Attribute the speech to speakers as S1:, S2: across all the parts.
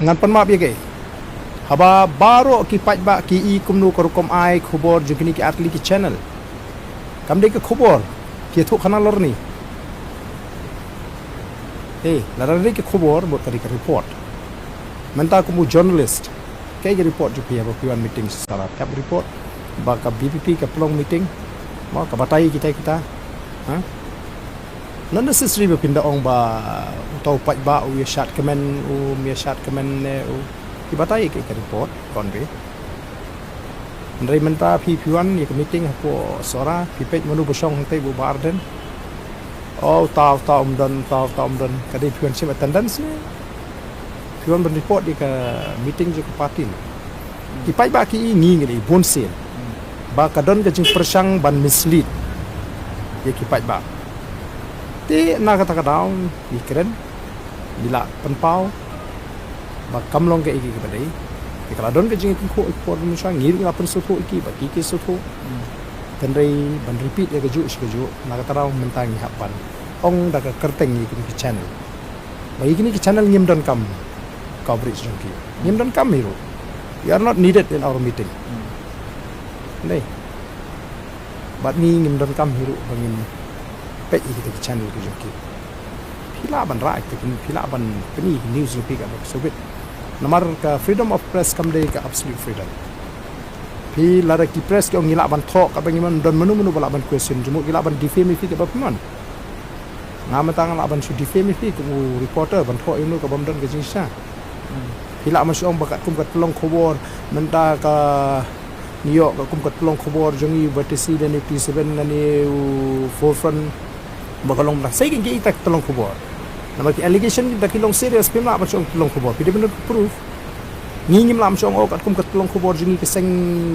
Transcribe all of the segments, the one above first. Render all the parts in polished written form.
S1: ngan pan map ye ke haba baro ki paj ba ki I kumnu korukom ai khubor jukini ki atli ki channel kamde ke khubor ki thu khana lor ni larari ke khubor bot tadi ke report menta kumu journalist ke report ju pia bapuan meeting sara kap report ba ka BPP ka pelong meeting ma ka batai kita ha non necessary berpindah orang ba tau pat ba u shat comment u mi shat comment ne u kibatai ke report konri ndai menta pi1 ye meeting ko sora pi page manu bosong hang tai bu Bah Ardent tau umdan kadai pi1 sim attendance ne pi1 ben report di ke meeting je ke party ki pai ba ki ngi ngi bonsen ba kadon ke jing persang ban mislead ye ki pai ba ti na kata down di keren bila penpau ba kamlong ke iki ke badai di kaladon ke jing ko por musa ngir la pen sutu iki ba ki sutu tendai ban repeat ya ke ju na kata down mentangi hapan ong da ka kerteng iki ke channel ba iki ni ke channel ngim don kam coverage jong ki ngim don kam hero you are not needed in our meeting nei bat ni ngim don kam hero bangin pe iki ke channel ke joki pila ban ra ke pila ban peni news joki ka so bit nomor ka freedom of press kam de ka absolute freedom pila ra ki press ke ngila ban thok ka bangiman don menu bala ban question jumu gila ban defame fi ke bapman ngam tang la ban su defame fi ku reporter ban thok inu ka bam don ke jinsa pila masuk ong bakat kum kat pelong khobor menta ka New York kum kat pelong khobor jongi Batesi dan P7 ni forefront bakalong na say kingi itak tolong kubor nama ki allegation kita kilong serious pimla macam tolong kubor pide benar proof ngingim lam chong ok kum kat tolong kubor jingi keseng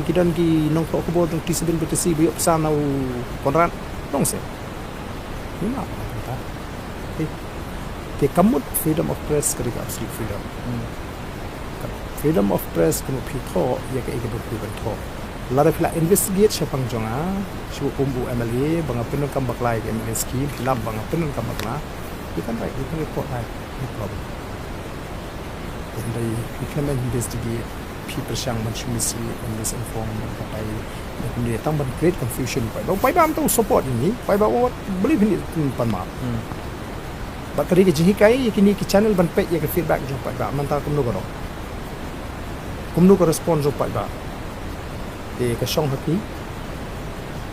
S1: kidan ki nong tok kubor tong T7 Batesi biok sana konran dong se pimla ke kamut freedom of press kari absolute freedom of press kamu pitho ya ke ike berkuban tho lara pila investigate siapang jonga su umbu MLA banga penun kam baklai ke MLA scheme lab banga penun kam bakla you can write you can report that no problem and they you can investigate people shang man mislead and misinform papai dia tang ban create confusion pai bam tu support ini pai ba believe in it pan ma ba kari ke jihi kai kini ki channel ban pe ya ke feedback jo pai ba man ta kumnu ko respond jo pai ba ke song hati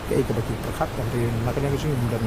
S1: ke bagi perkhat dan nak kena ke sini mudah